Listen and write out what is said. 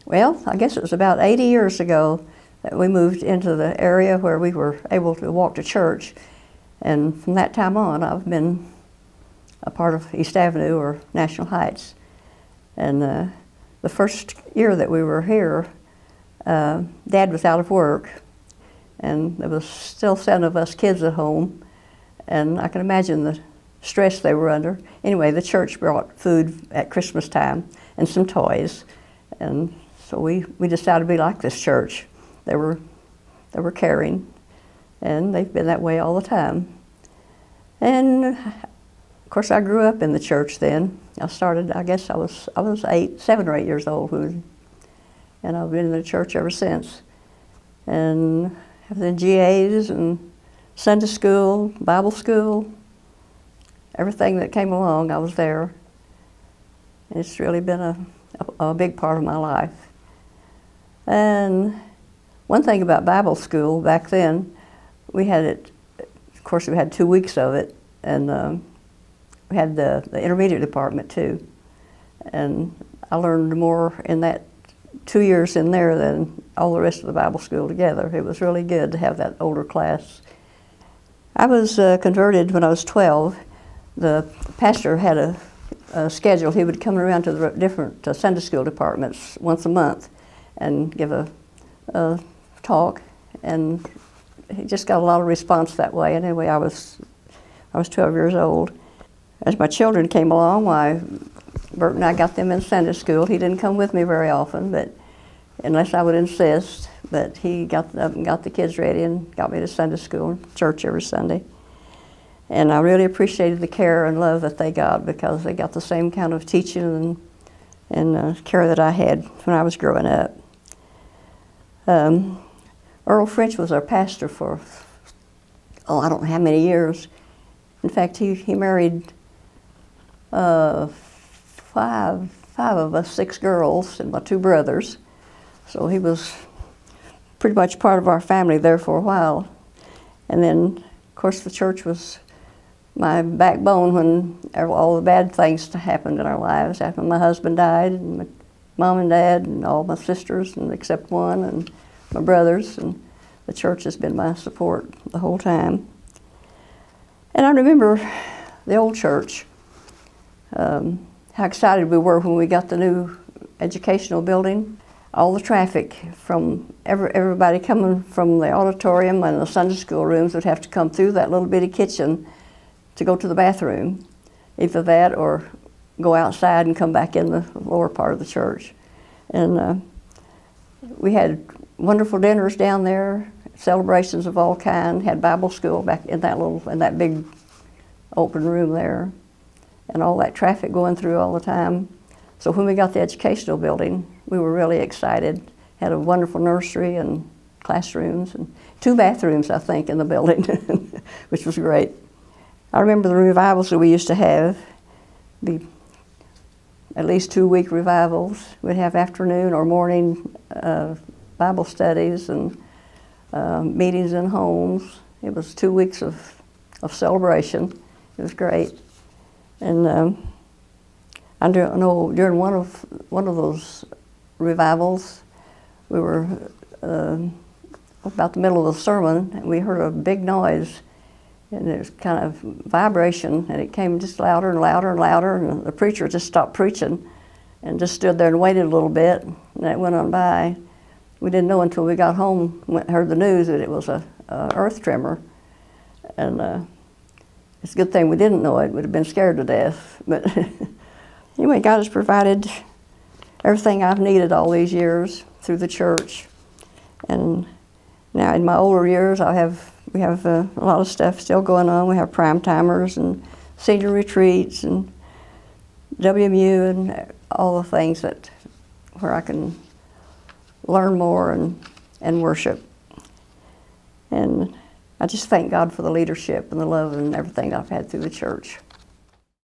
Well, I guess it was about 80 years ago that we moved into the area where we were able to walk to church. And from that time on, I've been a part of East Avenue or National Heights. And the first year that we were here, Dad was out of work, and there was still 7 of us kids at home, and I can imagine the stress they were under. Anyway, the church brought food at Christmas time and some toys, and so we decided to be like this church. They were caring, and they've been that way all the time. And of course, I grew up in the church then. I started, I guess I was 7 or 8 years old, and I've been in the church ever since. And I was in GAs and Sunday school, Bible school, everything that came along, I was there. It's really been a big part of my life. And one thing about Bible school back then, we had it, of course we had 2 weeks of it, and we had the intermediate department too. And I learned more in that 2 years in there than all the rest of the Bible school together. It was really good to have that older class. I was converted when I was 12. The pastor had a schedule. He would come around to the different Sunday school departments once a month and give a talk, and he just got a lot of response that way. And anyway, I was 12 years old. As my children came along, why, Bert and I got them in Sunday school. He didn't come with me very often, but unless I would insist. But he got up and got the kids ready and got me to Sunday school and church every Sunday. And I really appreciated the care and love that they got, because they got the same kind of teaching and care that I had when I was growing up. Earl French was our pastor for, I don't know how many years. In fact, he married five of us, 6 girls and my 2 brothers. So he was pretty much part of our family there for a while. And then, of course, the church was my backbone when all the bad things happened in our lives. After my husband died, and my mom and dad, and all my sisters, and except one, and my brothers, and the church has been my support the whole time. And I remember the old church, how excited we were when we got the new educational building. All the traffic from everybody coming from the auditorium and the Sunday school rooms would have to come through that little bitty kitchen to go to the bathroom. Either that or go outside and come back in the lower part of the church. And we had wonderful dinners down there, celebrations of all kinds, had Bible school back in that big open room there, and all that traffic going through all the time. So when we got the educational building, we were really excited. Had a wonderful nursery and classrooms, and 2 bathrooms, I think, in the building, which was great. I remember the revivals that we used to have, be at least 2-week revivals. We'd have afternoon or morning Bible studies and meetings in homes. It was 2 weeks of celebration. It was great. And I know during one of those revivals, we were about the middle of the sermon, and we heard a big noise, and it was kind of vibration, and it came just louder and louder and louder, and the preacher just stopped preaching and just stood there and waited a little bit, and it went on by. We didn't know until we got home, heard the news, that it was a earth tremor. And it's a good thing we didn't know it. We'd have been scared to death. But anyway, God has provided everything I've needed all these years through the church. And now in my older years, we have a lot of stuff still going on. We have prime timers and senior retreats and WMU and all the things where I can learn more and worship. And I just thank God for the leadership and the love and everything I've had through the church.